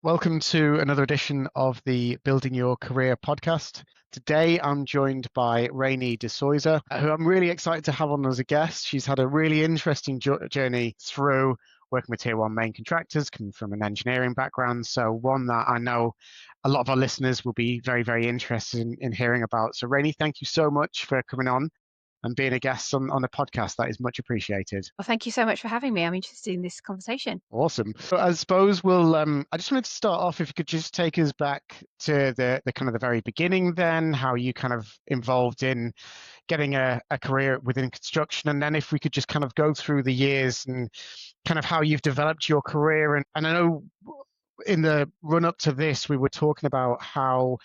Welcome to another edition of the Building Your Career podcast. Today, I'm joined by Raynee de Soyser, who I'm really excited to have on as a guest. She's had a really interesting journey through working with Tier 1 main contractors, coming from an engineering background. So one that I know a lot of our listeners will be very, very interested in hearing about. So Raynee, thank you so much for coming on and being a guest on the podcast. That is much appreciated. Well, thank you so much for having me. I'm interested in this conversation. Awesome. So I suppose I just wanted to start off if you could just take us back to the kind of the very beginning then, how you kind of involved in getting a career within construction. And then if we could just kind of go through the years and kind of how you've developed your career. And I know in the run up to this, we were talking about how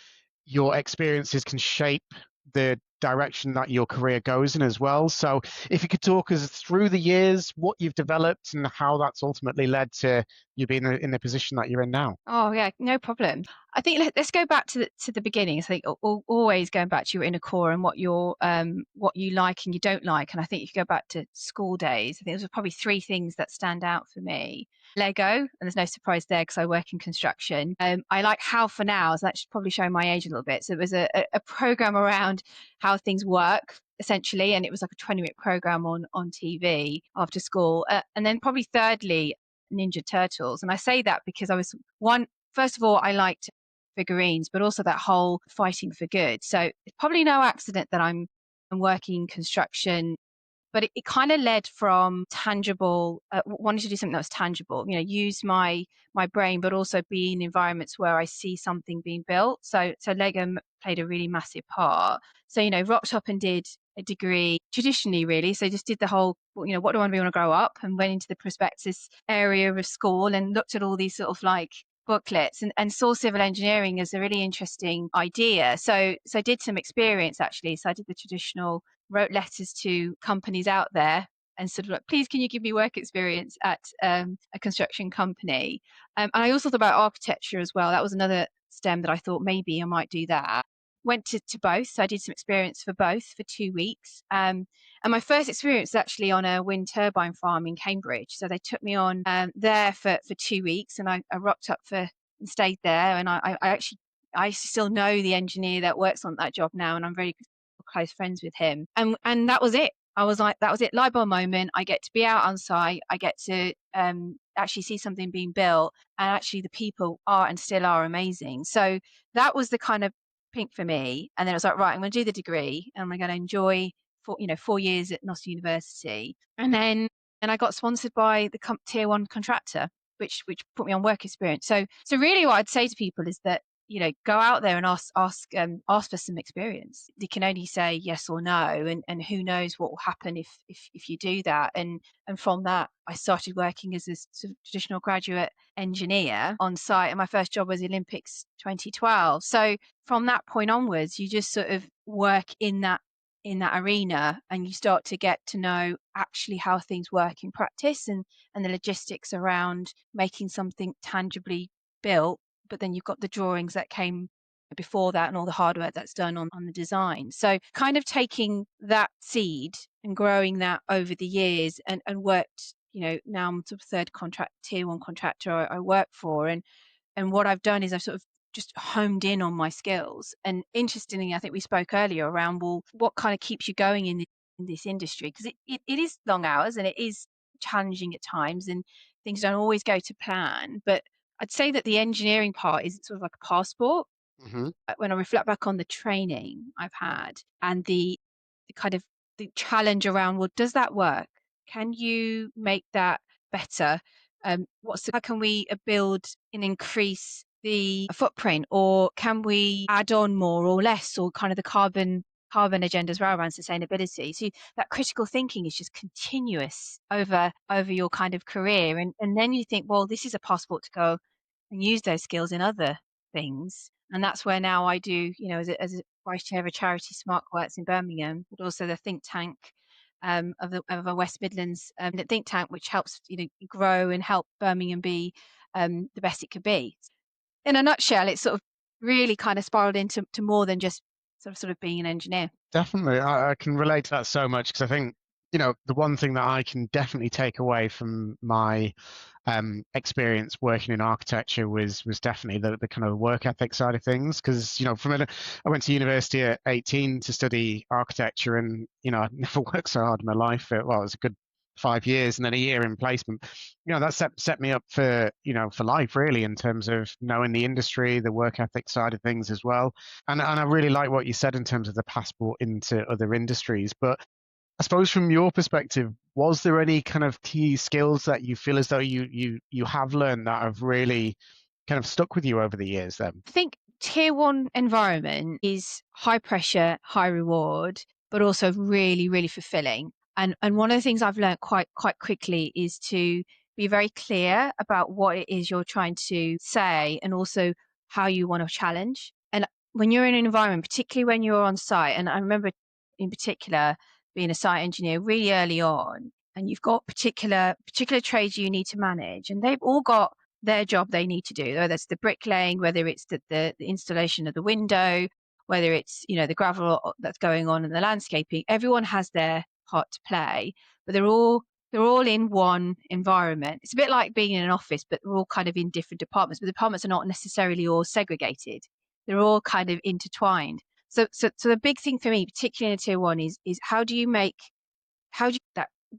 your experiences can shape the direction that your career goes in as well. So if you could talk us through the years, what you've developed and how that's ultimately led to you being in the position that you're in now. Oh yeah, no problem. I think let's go back to the beginning. I think always going back to your inner core and what you like and you don't like. And I think if you go back to school days, I think there's probably three things that stand out for me. Lego, and there's no surprise there because I work in construction. I like How for Now, so that should probably show my age a little bit. So it was a program around how things work essentially, and it was like a 20-minute program on TV after school. And then probably thirdly, Ninja Turtles. And I say that because first of all, I liked figurines, but also that whole fighting for good. So it's probably no accident that I'm working in construction, but it kind of led from tangible, wanting to do something that was tangible, use my brain, but also be in environments where I see something being built. So Lego played a really massive part. So, rocked up and did a degree traditionally, really. So just did the whole, what do I want to grow up, and went into the prospectus area of school and looked at all these sort of like booklets and saw civil engineering as a really interesting idea. So I did some experience actually. So I did the traditional, wrote letters to companies out there and sort of like, please, can you give me work experience at a construction company? And I also thought about architecture as well. That was another STEM that I thought maybe I might do that. Went to both. So I did some experience for both for 2 weeks. And my first experience was actually on a wind turbine farm in Cambridge. So they took me on there for 2 weeks, and I rocked up and stayed there. And I still know the engineer that works on that job now, and I'm very close friends with him. And that was it. I was like, that was it. Light bulb moment. I get to be out on site. I get to actually see something being built, and actually the people are and still are amazing. So that was the kind of pink for me. And then it was like, right, I'm going to do the degree, and I'm going to enjoy 4 years at Gnostic University, and then I got sponsored by the tier one contractor, which put me on work experience. So really, what I'd say to people is that go out there and ask for some experience. You can only say yes or no, and who knows what will happen if you do that. And from that, I started working as a sort of traditional graduate engineer on site, and my first job was Olympics 2012. So from that point onwards, you just sort of work in that arena, and you start to get to know actually how things work in practice, and the logistics around making something tangibly built. But then you've got the drawings that came before that and all the hard work that's done on the design. So kind of taking that seed and growing that over the years, and worked, now I'm sort of third tier one contractor I work for. And what I've done is I've sort of just homed in on my skills. And interestingly, I think we spoke earlier around, well, what kind of keeps you going in this industry? Because it is long hours and it is challenging at times, and things don't always go to plan. But I'd say that the engineering part is sort of like a passport. Hmm. When I reflect back on the training I've had, and the kind of the challenge around, well, does that work? Can you make that better? How can we build and increase the footprint, or can we add on more or less, or kind of the carbon agenda as well around sustainability? So that critical thinking is just continuous over your kind of career, and then you think, well, this is a passport to go and use those skills in other things. And that's where now I do, as a vice chair of a charity, Smart Works in Birmingham, but also the think tank of a West Midlands the think tank, which helps grow and help Birmingham be the best it could be. In a nutshell, it's sort of really kind of spiraled into more than just sort of being an engineer. Definitely. I can relate to that so much because I think, the one thing that I can definitely take away from my experience working in architecture was definitely the kind of work ethic side of things. Because I went to university at 18 to study architecture, and I'd never worked so hard in my life. Well, it was a good 5 years and then a year in placement. That set me up for for life, really, in terms of knowing the industry, the work ethic side of things as well. And I really like what you said in terms of the passport into other industries. But I suppose from your perspective, was there any kind of key skills that you feel as though you have learned that have really kind of stuck with you over the years then? I think tier one environment is high pressure, high reward, but also really, really fulfilling. And one of the things I've learned quite quickly is to be very clear about what it is you're trying to say and also how you want to challenge. And when you're in an environment, particularly when you're on site, and I remember in particular being a site engineer really early on, and you've got particular trades you need to manage, and they've all got their job they need to do, whether it's the bricklaying, whether it's the installation of the window, whether it's the gravel that's going on in the landscaping. Everyone has their part to play, but they're all in one environment. It's a bit like being in an office, but they're all kind of in different departments. But the departments are not necessarily all segregated; they're all kind of intertwined. So the big thing for me, particularly in a tier one, is how do you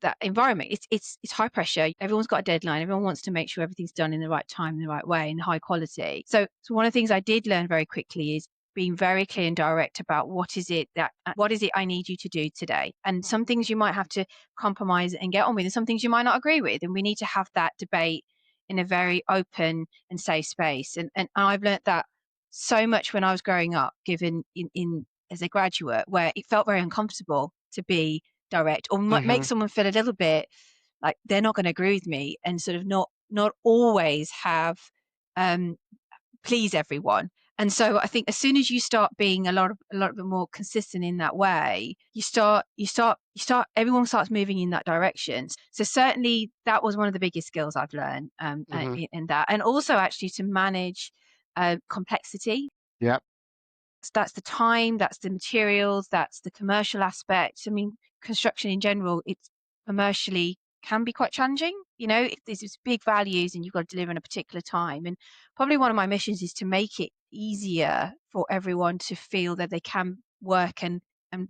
that environment. It's high pressure. Everyone's got a deadline. Everyone wants to make sure everything's done in the right time, in the right way, in high quality. So one of the things I did learn very quickly is being very clear and direct about what is it I need you to do today. And some things you might have to compromise and get on with, and some things you might not agree with. And we need to have that debate in a very open and safe space. And I've learned that so much when I was growing up, given in as a graduate, where it felt very uncomfortable to be direct or make Hmm. someone feel a little bit like they're not going to agree with me, and sort of not always have um please everyone. And so I think as soon as you start being a lot bit more consistent in that way, you start everyone starts moving in that direction. So certainly that was one of the biggest skills I've learned Hmm. in that, and also actually to manage complexity. Yeah. That's the time, that's the materials, that's the commercial aspect. I mean, construction in general, it's commercially can be quite challenging. If there's these big values and you've got to deliver in a particular time. And probably one of my missions is to make it easier for everyone to feel that they can work and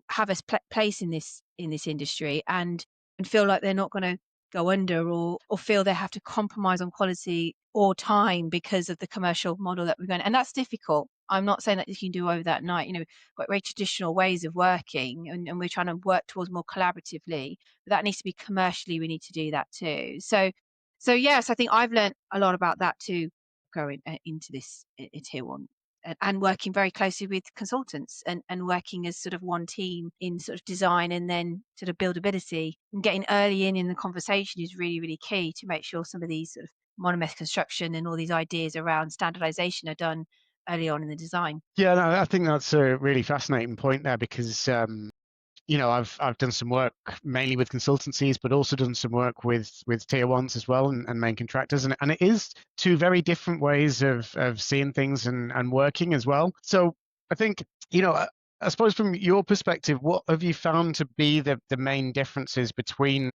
have a place in this industry, and feel like they're not going to go under, or feel they have to compromise on quality or time because of the commercial model that we're going. And that's difficult. I'm not saying that you can do over that night. Got very traditional ways of working, and we're trying to work towards more collaboratively. But that needs to be commercially. We need to do that too. So yes, I think I've learned a lot about that too, going into this tier one, and working very closely with consultants, and working as sort of one team in sort of design and then sort of buildability, and getting early in the conversation is really, really key to make sure some of these sort of monometh construction and all these ideas around standardization are done early on in the design. Yeah, no, I think that's a really fascinating point there because I've done some work mainly with consultancies, but also done some work with tier ones as well, and main contractors, and it is two very different ways of seeing things and working as well. So I think I suppose from your perspective, what have you found to be the main differences between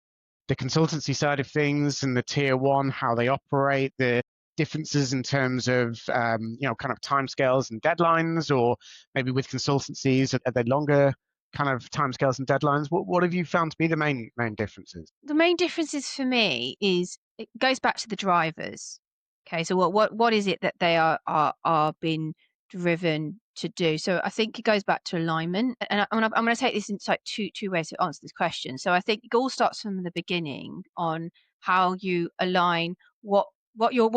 the consultancy side of things and the tier one, how they operate, the differences in terms of kind of timescales and deadlines, or maybe with consultancies, are they longer kind of timescales and deadlines? What have you found to be the main differences? The main differences for me is it goes back to the drivers. Okay, so what is it that they are being driven to do? So I think it goes back to alignment, and I'm going to take this in like two ways to answer this question. So I think it all starts from the beginning on how you align what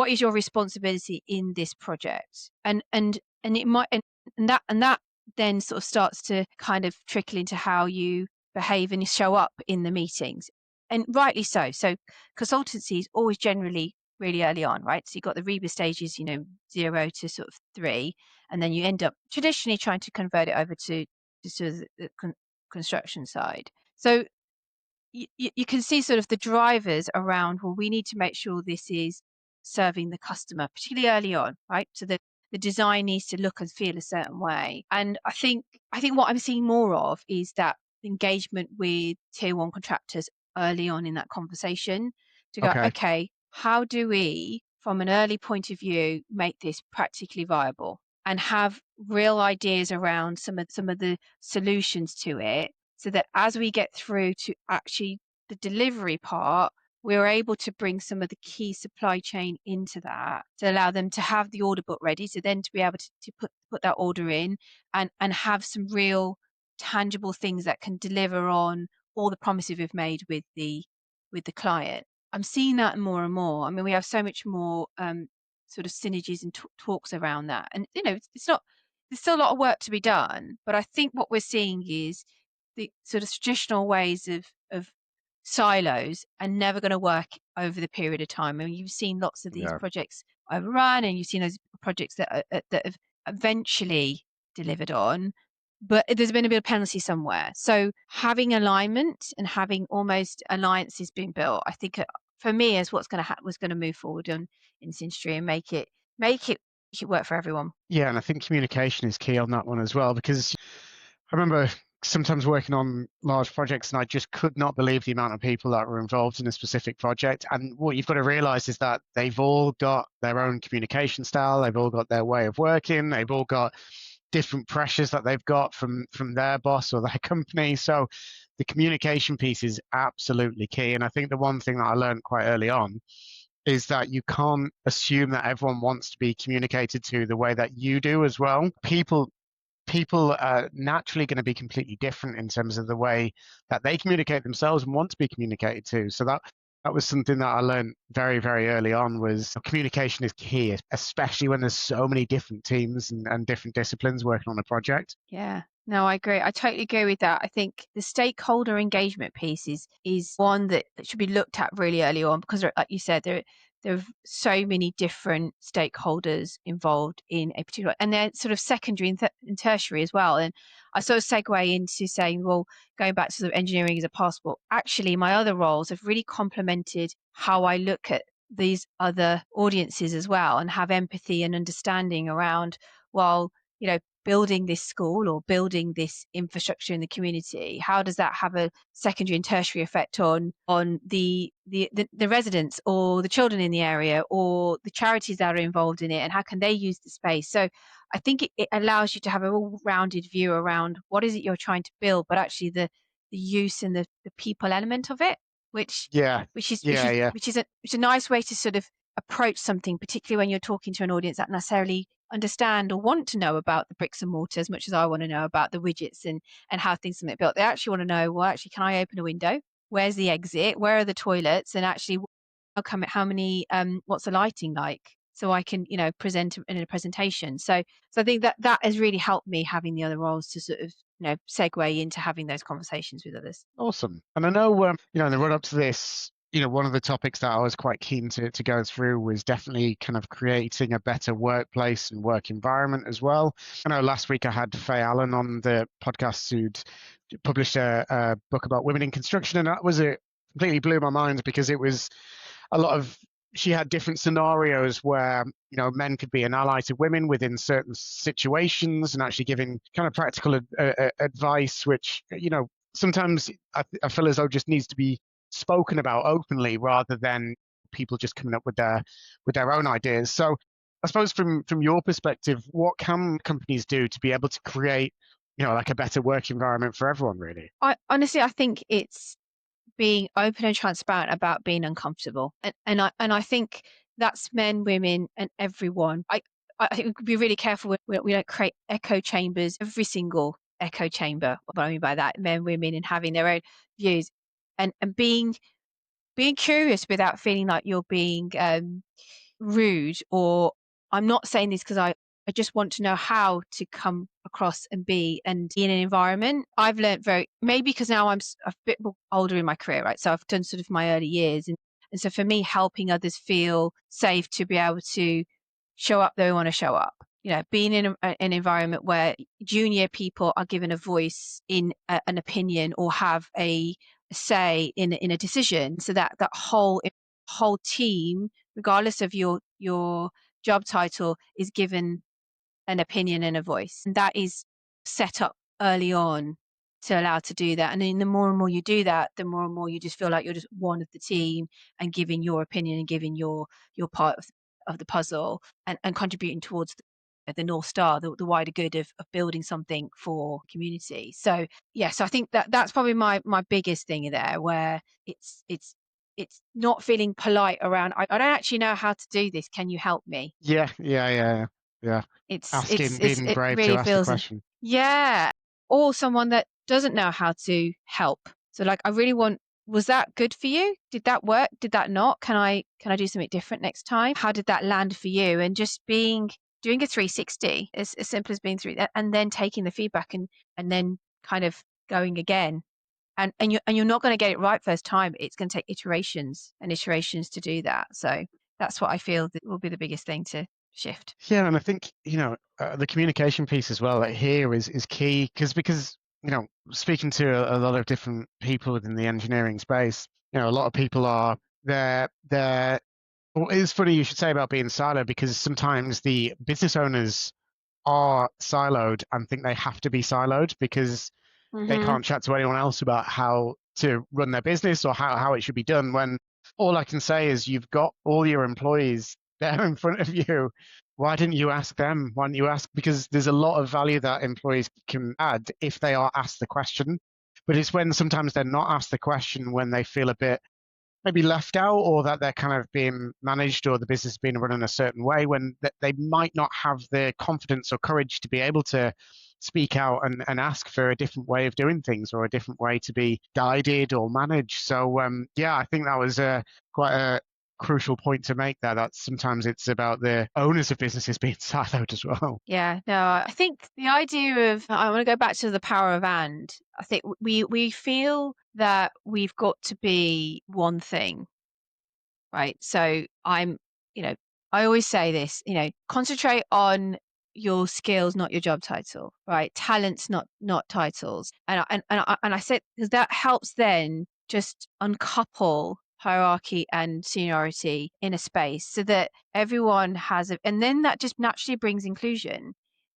is your responsibility in this project, and it might and that then sort of starts to kind of trickle into how you behave and show up in the meetings, and rightly so. So consultancy is always generally really early on, right? So you've got the Reba stages, 0 to sort of 3, and then you end up traditionally trying to convert it over to sort of the construction side. So you can see sort of the drivers around, well, we need to make sure this is serving the customer, particularly early on, right? So the design needs to look and feel a certain way. And I think what I'm seeing more of is that engagement with tier one contractors early on in that conversation, to go, Okay. okay, how do we, from an early point of view, make this practically viable and have real ideas around some of the solutions to it, so that as we get through to actually the delivery part, we're able to bring some of the key supply chain into that to allow them to have the order book ready, so then to be able to put that order in and have some real tangible things that can deliver on all the promises we've made with the client. I'm seeing that more and more. I mean, we have so much more sort of synergies and talks around that. And, it's not, there's still a lot of work to be done. But I think what we're seeing is the sort of traditional ways of silos are never going to work over the period of time. I mean, you've seen lots of these Yeah. projects overrun, and you've seen those projects that have eventually delivered on, but there's been a bit of penalty somewhere. So having alignment and having almost alliances being built, I think, for me, is what's going to was going to move forward in this industry and make it work for everyone. Yeah, and I think communication is key on that one as well, because I remember sometimes working on large projects and I just could not believe the amount of people that were involved in a specific project. And what you've got to realize is that they've all got their own communication style, they've all got their way of working, they've all got different pressures that they've got from their boss or their company. So the communication piece is absolutely key. And I think the one thing that I learned quite early on is that you can't assume that everyone wants to be communicated to the way that you do as well. People are naturally going to be completely different in terms of the way that they communicate themselves and want to be communicated to. So that was something that I learned very, very early on, was communication is key, especially when there's so many different teams and different disciplines working on a project. Yeah. No, I agree. I totally agree with that. I think the stakeholder engagement piece is one that should be looked at really early on, because, like you said, there are so many different stakeholders involved in a particular, and they're sort of secondary and tertiary as well. And I sort of segue into saying, well, going back to sort of engineering as a passport, actually, my other roles have really complemented how I look at these other audiences as well, and have empathy and understanding around, well, building this school or building this infrastructure in the community, how does that have a secondary and tertiary effect on the residents or the children in the area or the charities that are involved in it, and how can they use the space? So I think it allows you to have a all-rounded view around what is it you're trying to build, but actually the use and the people element of it, which Yeah, which is which yeah, is yeah. which is a nice way to sort of approach something, particularly when you're talking to an audience that necessarily understand or want to know about the bricks and mortar as much as I want to know about the widgets and how things are built. They actually want to know, well, actually, can I open a window? Where's the exit? Where are the toilets? And actually, how many, what's the lighting like? So I can, present in a presentation. So I think that has really helped me, having the other roles to sort of, segue into having those conversations with others. Awesome. And I know, in the run up to this, one of the topics that I was quite keen to go through was definitely kind of creating a better workplace and work environment as well. I know last week I had Faye Allen on the podcast, who'd published a book about women in construction, and that was it. Completely blew my mind, because it was a lot of, she had different scenarios where men could be an ally to women within certain situations, and actually giving kind of practical advice, which sometimes I feel as though just needs to be spoken about openly, rather than people just coming up with their own ideas. So I suppose from your perspective, what can companies do to be able to create like a better work environment for everyone, really? I think it's being open and transparent about being uncomfortable, and I think that's men, women, and everyone. I think we could be really careful we don't create echo chambers. Every single echo chamber. What I mean by that, men, women, and having their own views, and being curious without feeling like you're being rude, or I'm not saying this because I just want to know how to come across and be in an environment. I've learned maybe because now I'm a bit more older in my career, right? So I've done sort of my early years. And so for me, helping others feel safe to be able to show up they want to show up. Being in an environment where junior people are given a voice in an opinion, or have a say in a decision, so that whole team, regardless of your job title, is given an opinion and a voice. And that is set up early on to allow to do that. And then the more and more you do that, the more and more you just feel like you're just one of the team and giving your opinion and giving your part of the puzzle and contributing towards the North Star, the wider good of building something for community. So yeah, so I think that's probably my biggest thing there, where it's not feeling polite around, I don't actually know how to do this. Can you help me? Yeah, yeah, yeah, yeah. Asking, being It brave to really ask the feels, question. yeah, or someone that doesn't know how to help. So like, I really want, was that good for you? Did that work? Did that not? Can I do something different next time? How did that land for you? And just doing a 360, as simple as being through that, and then taking the feedback and then kind of going again. And you're not going to get it right first time. It's going to take iterations and iterations to do that. So that's what I feel that will be the biggest thing to shift. Yeah, and I think, the communication piece as well, like, here is key because speaking to a lot of different people within the engineering space, a lot of people are they're well, it's funny you should say about being siloed, because sometimes the business owners are siloed and think they have to be siloed because they Hmm. can't chat to anyone else about how to run their business or how it should be done, when all I can say is you've got all your employees there in front of you. Why didn't you ask them? Why didn't you ask? Because there's a lot of value that employees can add if they are asked the question. But it's when sometimes they're not asked the question, when they feel a bit maybe left out, or that they're kind of being managed, or the business is being run in a certain way, when they might not have the confidence or courage to be able to speak out and ask for a different way of doing things, or a different way to be guided or managed. So yeah, I think that was quite a crucial point to make there, that sometimes it's about the owners of businesses being siloed as well. Yeah, no, I think the idea of, I want to go back to the power of and. I think we feel that we've got to be one thing, right? So you know, I always say this, concentrate on your skills, not your job title, right? Talents, not titles. And I said, because that helps then just uncouple hierarchy and seniority in a space, so that everyone has and then that just naturally brings inclusion.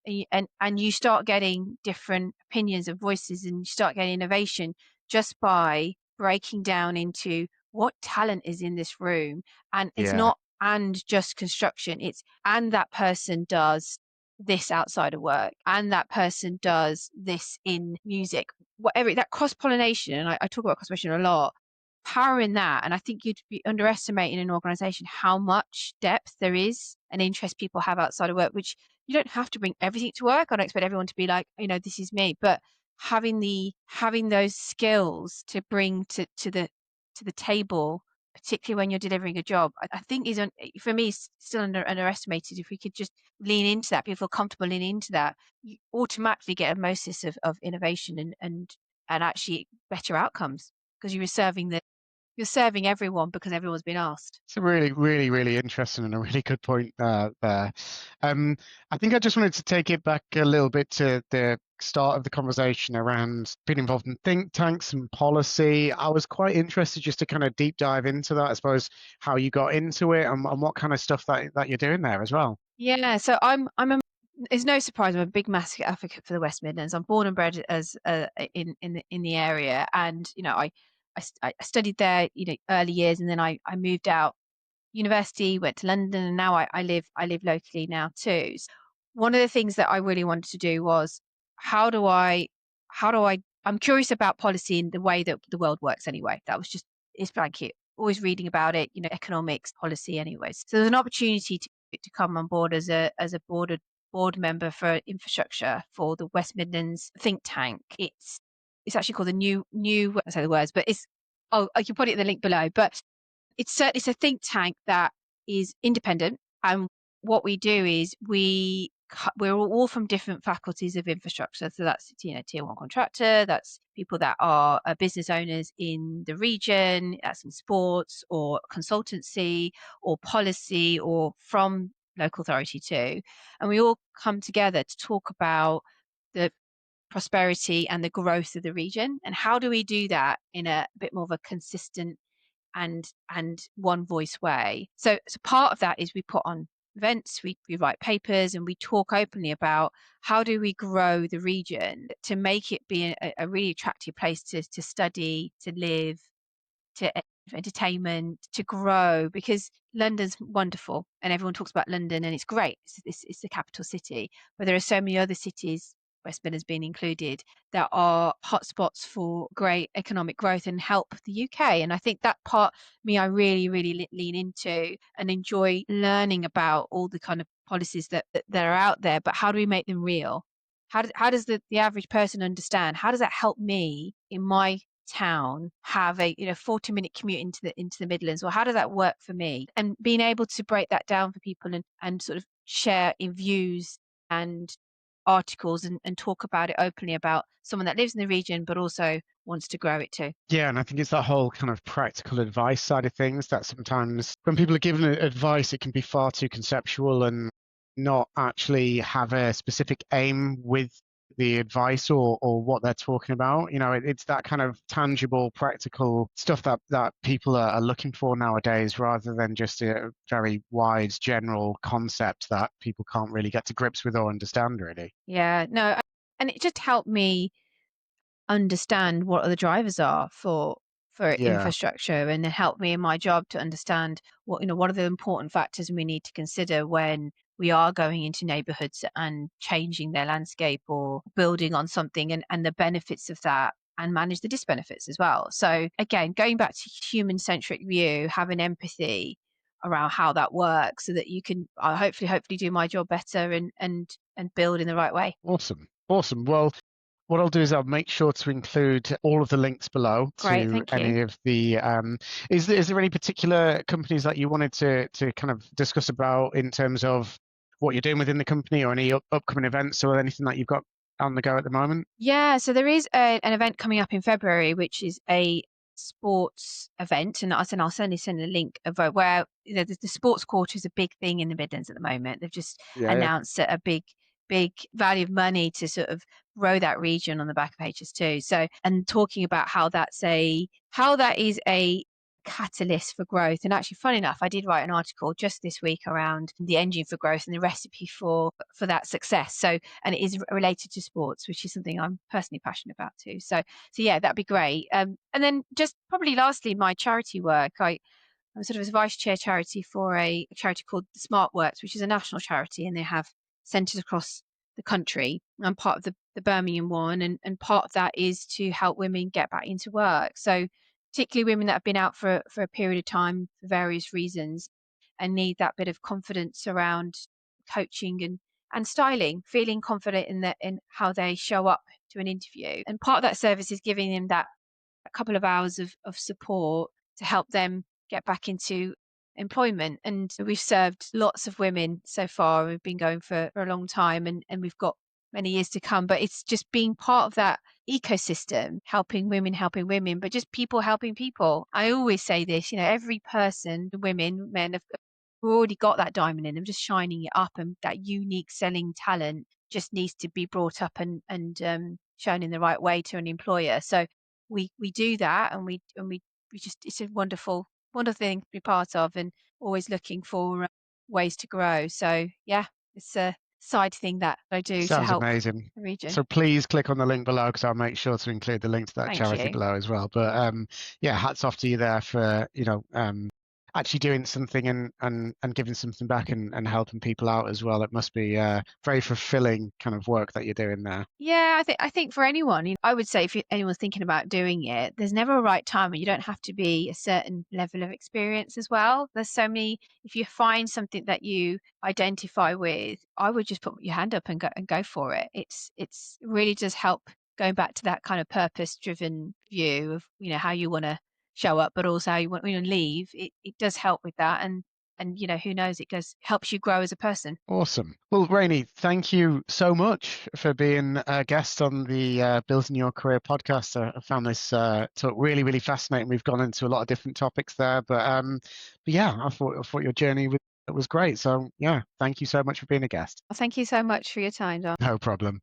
And you start getting different opinions and voices, and you start getting innovation just by breaking down into what talent is in this room. And it's Yeah, not and just construction, it's and that person does this outside of work, and that person does this in music, whatever, that cross pollination. And I talk about cross pollination a lot, power in that. And I think you'd be underestimating an organization how much depth there is and interest people have outside of work, which you don't have to bring everything to work. I don't expect everyone to be like, this is me, but having those skills to bring to the table, particularly when you're delivering a job, I think for me, still underestimated. If we could just lean into that, people feel comfortable leaning into that, you automatically get a osmosis of innovation and actually better outcomes, because you're serving everyone because everyone's been asked. it's a really, really, really interesting and a really good point there. Um, I think I just wanted to take it back a little bit to the start of the conversation around being involved in think tanks and policy. I was quite interested just to kind of deep dive into that, I suppose, how you got into it, and what kind of stuff that you're doing there as well. Yeah, so it's no surprise I'm a big massive advocate for the West Midlands. I'm born and bred as in the area, and I studied there, early years, and then I moved out university, went to London, and now I live locally now too. One of the things that I really wanted to do was, how do I how do I'm curious about policy in the way that the world works anyway. That was just, it's blanket. Always reading about it, economics, policy anyways. So there's an opportunity to come on board as a board member for infrastructure for the West Midlands think tank. It's actually called the new I say the words, but it's, oh, I can put it in the link below. But it's a think tank that is independent, and what we do is we're all from different faculties of infrastructure. So that's, tier one contractor, that's people that are business owners in the region, that's in sports or consultancy or policy or from local authority too, and we all come together to talk about the prosperity and the growth of the region, and how do we do that in a bit more of a consistent and one voice way. So part of that is we put on events, we write papers, and we talk openly about how do we grow the region to make it be a really attractive place to study, to live, to entertainment, to grow, because London's wonderful and everyone talks about London and it's great. It's the capital city, but there are so many other cities, West Midlands being included, that are hotspots for great economic growth and help the UK. And I think that part, me, I really, really lean into and enjoy learning about all the kind of policies that are out there. But how do we make them real? How does the average person understand? How does that help me in my town have a 40-minute commute into the Midlands? Well, how does that work for me? And being able to break that down for people and sort of share in views and articles and talk about it openly about someone that lives in the region but also wants to grow it too. Yeah, and I think it's that whole kind of practical advice side of things that sometimes when people are given advice, it can be far too conceptual and not actually have a specific aim with the advice or what they're talking about. It's that kind of tangible, practical stuff that people are looking for nowadays, rather than just a very wide, general concept that people can't really get to grips with or understand, really. Yeah, no, and it just helped me understand what other drivers are for Yeah, infrastructure, and it helped me in my job to understand what are the important factors we need to consider when we are going into neighborhoods and changing their landscape or building on something, and the benefits of that, and manage the disbenefits as well. So again, going back to human centric view, having empathy around how that works so that you can hopefully do my job better and build in the right way. awesome. Awesome. Well, what I'll do is I'll make sure to include all of the links below Great, to thank you. any of the. Is there any particular companies that you wanted to kind of discuss about in terms of what you're doing within the company, or any upcoming events or anything that you've got on the go at the moment? Yeah, so there is an event coming up in February, which is a sports event, and I'll certainly send a link of where the sports quarter is a big thing in the Midlands at the moment. They've just Yeah, yeah. announced a big value of money to sort of grow that region on the back of HS2. So, and talking about how that is a catalyst for growth. And actually, funny enough, I did write an article just this week around the engine for growth and the recipe for that success. So, and it is related to sports, which is something I'm personally passionate about too. So yeah, that'd be great. And then just probably lastly, my charity work. I'm sort of a vice chair charity for a charity called the Smart Works, which is a national charity, and they have centres across the country. I'm part of the Birmingham one, and part of that is to help women get back into work. So particularly women that have been out for a period of time for various reasons and need that bit of confidence around coaching and styling, feeling confident in how they show up to an interview. And part of that service is giving them that a couple of hours of support to help them get back into employment. And we've served lots of women so far. We've been going for a long time, and we've got many years to come. But it's just being part of that ecosystem, helping women, but just people helping people. I always say this, every person, women, men, have already got that diamond in them, just shining it up, and that unique selling talent just needs to be brought up and shown in the right way to an employer. So we do that, and we just it's a wonderful thing to be part of, and always looking for ways to grow. So yeah, it's a side thing that I do to Sounds help amazing. the region. So please click on the link below, because I'll make sure to include the link to that Thank charity you. below as well. But yeah, hats off to you there for actually doing something and giving something back and helping people out as well. It must be very fulfilling kind of work that you're doing there. Yeah, I think for anyone, I would say if anyone's thinking about doing it, there's never a right time, and you don't have to be a certain level of experience as well. There's so many. If you find something that you identify with, I would just put your hand up and go for it. It's really just help going back to that kind of purpose-driven view of how you want to show up, but also how you want to leave. It does help with that, and who knows, it goes helps you grow as a person. Awesome. Well, Rainey, thank you so much for being a guest on the Building Your Career podcast. I found this talk really, really fascinating. We've gone into a lot of different topics there, but yeah, I thought your journey was great. So yeah, thank you so much for being a guest. Thank you so much for your time, Don. No problem.